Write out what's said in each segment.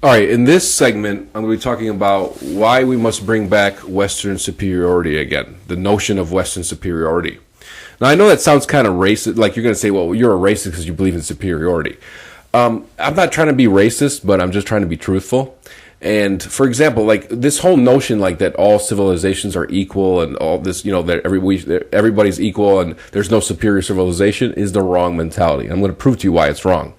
All right, in this segment, I'm going to be talking about why we must bring back Western superiority again, the notion of Western superiority. Now, I know that sounds kind of racist, like you're going to say, well, you're a racist because you believe in superiority. I'm not trying to be racist, but I'm just trying to be truthful. And for example, like this whole notion like that all civilizations are equal and all this, that everybody's equal and there's no superior civilization is the wrong mentality. I'm going to prove to you why it's wrong.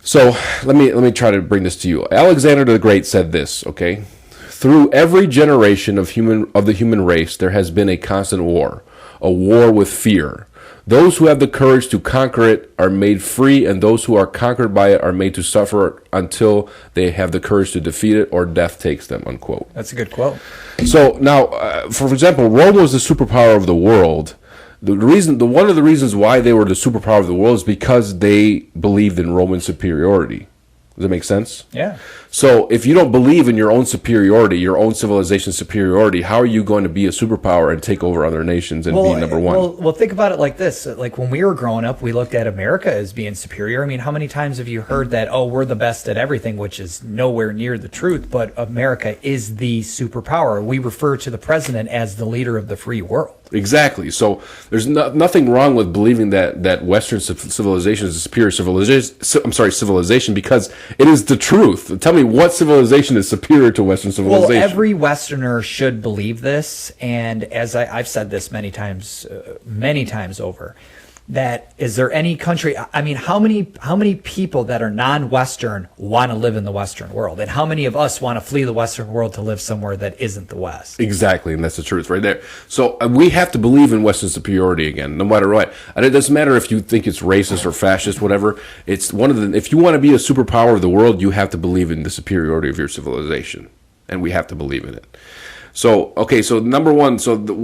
So let me try to bring this to you. Alexander the Great said this, okay? Through every generation of the human race, there has been a constant war, a war with fear. Those who have the courage to conquer it are made free, and those who are conquered by it are made to suffer until they have the courage to defeat it or death takes them, unquote. That's a good quote. So now, for example, Rome was the superpower of the world. One of the reasons why they were the superpower of the world is because they believed in Roman superiority. Does that make sense? Yeah. So if you don't believe in your own superiority, your own civilization's superiority, how are you going to be a superpower and take over other nations and be number one? Well, think about it like this. Like when we were growing up, we looked at America as being superior. I mean, how many times have you heard that, oh, we're the best at everything, which is nowhere near the truth, but America is the superpower. We refer to the president as the leader of the free world. Exactly. So there's nothing wrong with believing that Western civilization is a superior civilization because it is the truth. Tell me what civilization is superior to Western civilization. Well, every Westerner should believe this, and as I've said this many times over, that is there any country? I mean, how many people that are non-Western want to live in the Western world, and how many of us want to flee the Western world to live somewhere that isn't the West? Exactly, and that's the truth right there. So we have to believe in Western superiority again, no matter what. And it doesn't matter if you think it's racist or fascist, whatever. It's one of the. If you want to be a superpower of the world, you have to believe in the superiority of your civilization, and we have to believe in it. So, okay, so number one,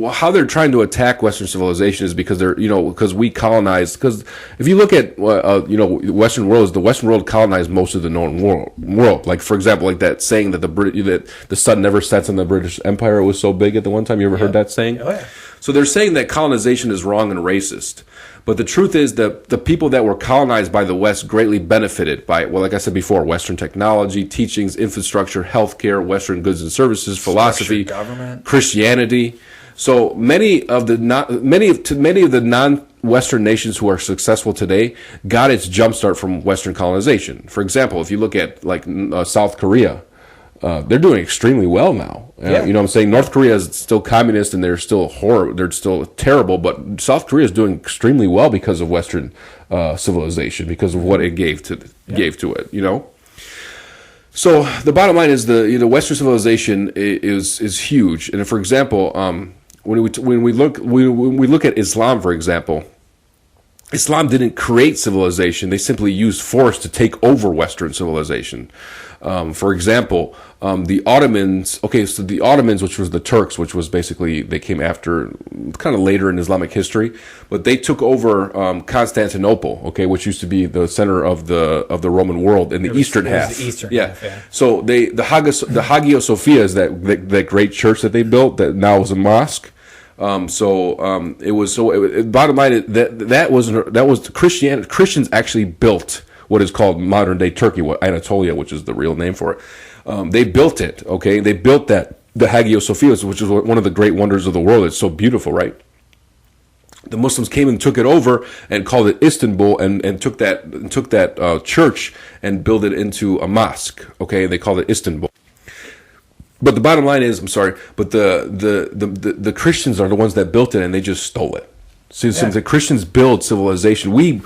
how they're trying to attack Western civilization is because because we colonized, because if you look at, Western world, the Western world colonized most of the known world. Like, for example, like that saying that the sun never sets on the British Empire was so big at the one time. You ever heard that saying? Oh, yeah. So they're saying that colonization is wrong and racist. But the truth is that the people that were colonized by the West greatly benefited by, well, like I said before, Western technology, teachings, infrastructure, healthcare, Western goods and services, philosophy, government, Christianity. So many of the non-Western nations who are successful today got its jumpstart from Western colonization. For example, if you look at South Korea, they're doing extremely well now. Yeah. You know what I'm saying? North Korea is still communist and they're still they're still terrible, but South Korea is doing extremely well because of Western civilization, because of what it gave to it, So the bottom line is the Western civilization is huge. And for example, when we look at Islam, for example, Islam didn't create civilization. They simply used force to take over Western civilization. For example, the Ottomans, so the Ottomans, which was the Turks, which was basically, they came after, kind of later in Islamic history, but they took over Constantinople, which used to be the center of the Roman world in the eastern half. The eastern half, yeah. So the Hagia Sophia is that great church that they built that now is a mosque. Bottom line, that was Christians actually built what is called modern day Turkey, Anatolia, which is the real name for it. They built it, okay? They built the Hagia Sophia, which is one of the great wonders of the world. It's so beautiful, right? The Muslims came and took it over and called it Istanbul and took that church and built it into a mosque, okay? They called it Istanbul. But the bottom line is, the Christians are the ones that built it and they just stole it. Since the Christians build civilization, we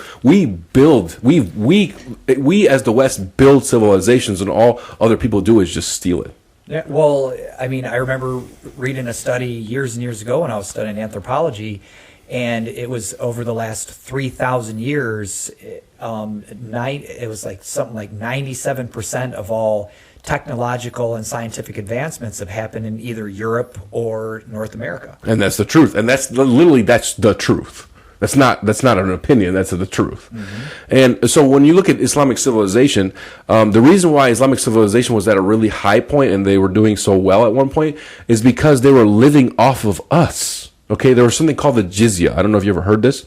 as the West build civilizations, and all other people do is just steal it. Yeah, well, I mean, I remember reading a study years and years ago when I was studying anthropology, and it was over the last 3,000 years. It was like something like 97% of all technological and scientific advancements have happened in either Europe or North America. And that's the truth. And that's the truth. That's not an opinion. That's the truth. Mm-hmm. And so when you look at Islamic civilization, the reason why Islamic civilization was at a really high point and they were doing so well at one point is because they were living off of us. Okay, there was something called the jizya. I don't know if you ever heard this,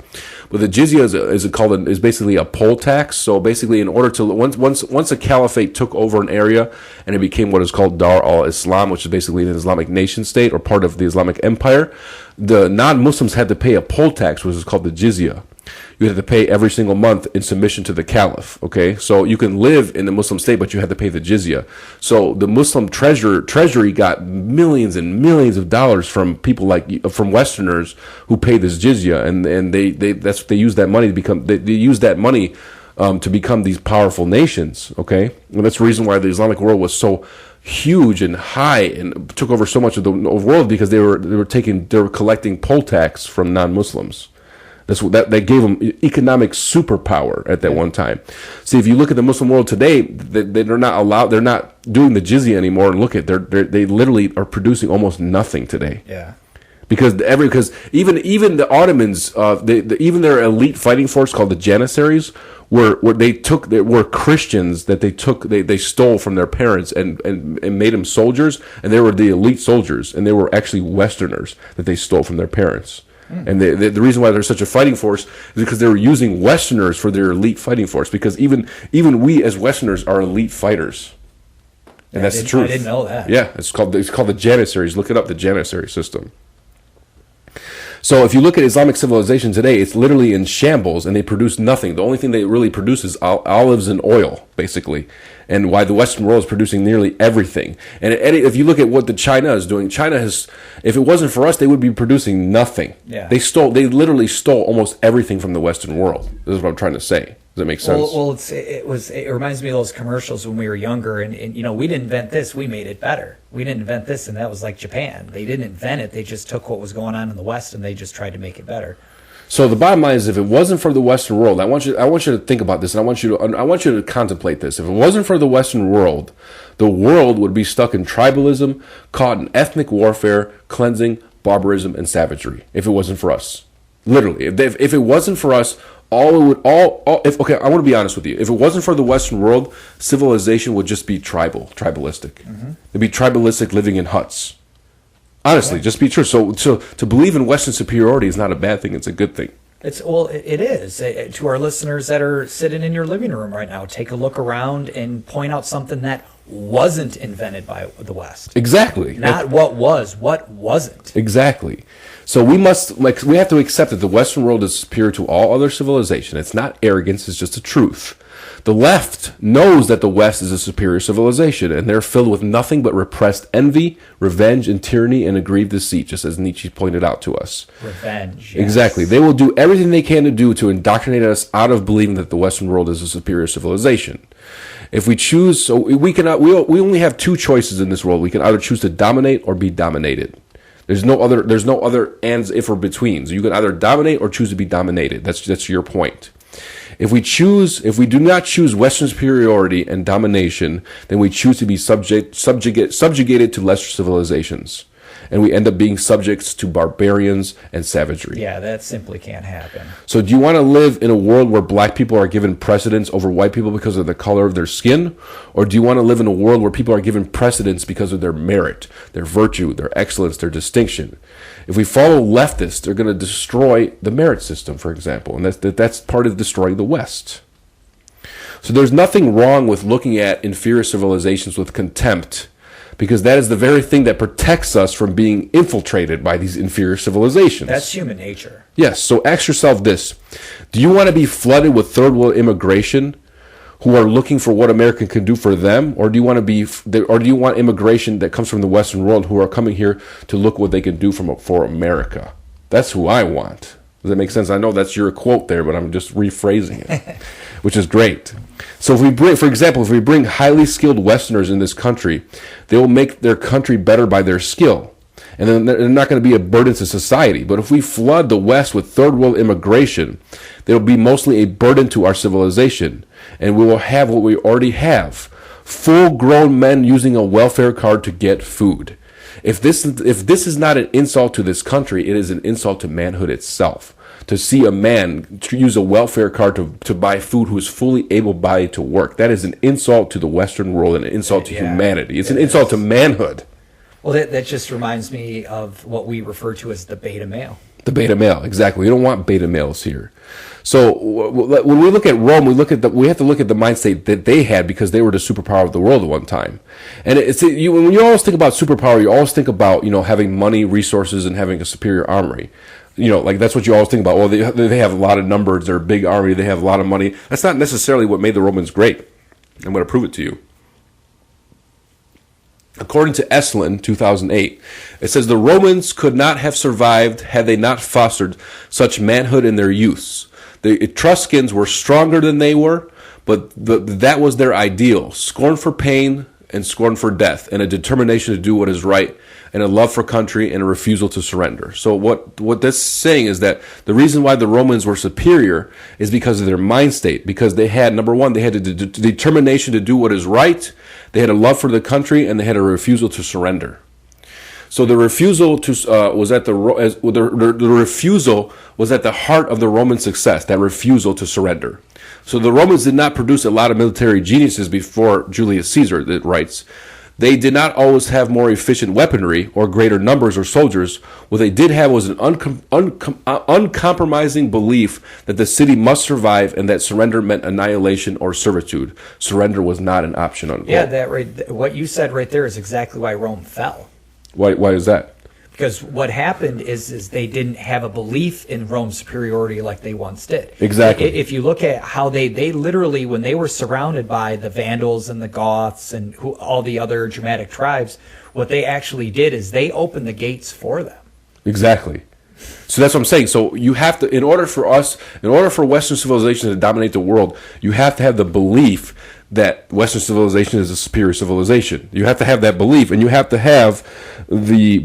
but the jizya is basically a poll tax. So basically, in order to once a caliphate took over an area and it became what is called Dar al-Islam, which is basically an Islamic nation state or part of the Islamic Empire, the non-Muslims had to pay a poll tax, which is called the jizya. You had to pay every single month in submission to the caliph. Okay, so you can live in the Muslim state, but you had to pay the jizya. So the Muslim treasury got millions and millions of dollars from people from Westerners who pay this jizya, and they use that money to become they use that money to become these powerful nations. Okay, and that's the reason why the Islamic world was so huge and high and took over so much of the world, because they were collecting poll tax from non-Muslims. That gave them economic superpower at that one time. See, if you look at the Muslim world today, they're not doing the jizya anymore. And look at they literally are producing almost nothing today. Yeah. Because even the Ottomans, even their elite fighting force called the Janissaries were Christians that they stole from their parents and made them soldiers, and they were the elite soldiers, and they were actually Westerners that they stole from their parents. And the reason why they're such a fighting force is because they were using Westerners for their elite fighting force. Because even we as Westerners are elite fighters, and that's the truth. I didn't know that. Yeah, it's called the Janissaries. Look it up, the Janissary system. So if you look at Islamic civilization today, it's literally in shambles, and they produce nothing. The only thing they really produce is olives and oil, basically, and why the Western world is producing nearly everything. And if you look at what China is doing, China has, if it wasn't for us, they would be producing nothing. Yeah. They literally stole almost everything from the Western world. This is what I'm trying to say. Does that make sense? Well, it reminds me of those commercials when we were younger, and we didn't invent this, we made it better. We didn't invent this, and that was like Japan. They didn't invent it; they just took what was going on in the West and they just tried to make it better. So the bottom line is, if it wasn't for the Western world, I want you to think about this, and I want you to contemplate this. If it wasn't for the Western world, the world would be stuck in tribalism, caught in ethnic warfare, cleansing, barbarism, and savagery. If it wasn't for us, literally, if it wasn't for us. I want to be honest with you. If it wasn't for the Western world, civilization would just be tribalistic. Mm-hmm. It'd be tribalistic, living in huts. Honestly, just be true. So to believe in Western superiority is not a bad thing. It's a good thing. It is. To our listeners that are sitting in your living room right now, take a look around and point out something that wasn't invented by the West. Exactly. Not what wasn't. Exactly. So we have to accept that the Western world is superior to all other civilization. It's not arrogance, it's just a truth. The left knows that the West is a superior civilization, and they're filled with nothing but repressed envy, revenge, and tyranny, and aggrieved deceit, just as Nietzsche pointed out to us. Revenge. Yes. Exactly. They will do everything they can to indoctrinate us out of believing that the Western world is a superior civilization. If we choose, so we only have two choices in this world. We can either choose to dominate or be dominated. There's no other ands, if, or betweens. You can either dominate or choose to be dominated. That's your point. If we do not choose Western superiority and domination, then we choose to be subjugated to lesser civilizations. And we end up being subjects to barbarians and savagery. Yeah, that simply can't happen. So do you want to live in a world where black people are given precedence over white people because of the color of their skin? Or do you want to live in a world where people are given precedence because of their merit, their virtue, their excellence, their distinction? If we follow leftists, they're going to destroy the merit system, for example. And that's part of destroying the West. So there's nothing wrong with looking at inferior civilizations with contempt, because that is the very thing that protects us from being infiltrated by these inferior civilizations. That's human nature. Yes, so ask yourself this. Do you want to be flooded with third world immigration who are looking for what America can do for them? Or do you want immigration that comes from the Western world who are coming here to look what they can do for America? That's who I want. Does that make sense? I know that's your quote there, but I'm just rephrasing it, which is great. So if we bring highly skilled Westerners in this country, they will make their country better by their skill. And then they're not going to be a burden to society. But if we flood the West with third world immigration, they'll be mostly a burden to our civilization. And we will have what we already have: full-grown men using a welfare card to get food. If this is not an insult to this country, it is an insult to manhood itself. To see a man to use a welfare card to buy food who is fully able-bodied to work, that is an insult to the Western world and an insult to humanity. It's an insult to manhood. Well, that just reminds me of what we refer to as the beta male. The beta male, exactly. We don't want beta males here. So when we look at Rome, we have to look at the mind state that they had because they were the superpower of the world at one time. And when you always think about superpower, you always think about having money, resources, and having a superior armory. Like that's what you always think about. Well, they have a lot of numbers. They're a big army. They have a lot of money. That's not necessarily what made the Romans great. I'm going to prove it to you. According to Estlin, 2008, it says the Romans could not have survived had they not fostered such manhood in their youths. The Etruscans were stronger than they were, but that was their ideal. Scorn for pain and scorn for death, and a determination to do what is right, and a love for country, and a refusal to surrender. So what that's saying is that the reason why the Romans were superior is because of their mind state, because they had, number one, they had a determination to do what is right, they had a love for the country, and they had a refusal to surrender. So the refusal to was at the refusal was at the heart of the Roman success. That refusal to surrender. So the Romans did not produce a lot of military geniuses before Julius Caesar. It writes, they did not always have more efficient weaponry or greater numbers or soldiers. What they did have was an uncompromising belief that the city must survive and that surrender meant annihilation or servitude. Surrender was not an option. Unquote. Yeah, what you said right there is exactly why Rome fell. Why is that? Because what happened is they didn't have a belief in Rome's superiority like they once did. Exactly. If you look at how they literally, when they were surrounded by the Vandals and the Goths and all the other Germanic tribes, what they actually did is they opened the gates for them. Exactly. So that's what I'm saying. So you have to, in order for Western civilization to dominate the world, you have to have the belief that Western civilization is a superior civilization. You have to have that belief, and you have to have the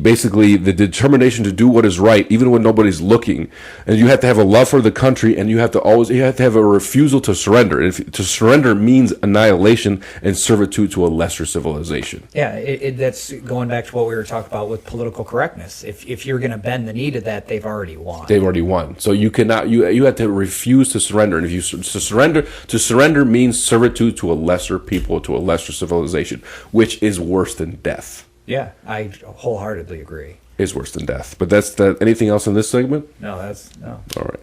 determination to do what is right, even when nobody's looking. And you have to have a love for the country, and you have to have a refusal to surrender. And to surrender means annihilation and servitude to a lesser civilization. Yeah, that's going back to what we were talking about with political correctness. If you're going to bend the knee to that, they've already won. They've already won. So you cannot. You have to refuse to surrender. And if you surrender means servitude to a lesser people, to a lesser civilization, which is worse than death. Yeah, I wholeheartedly agree. Is worse than death. But that's anything else in this segment? No. All right.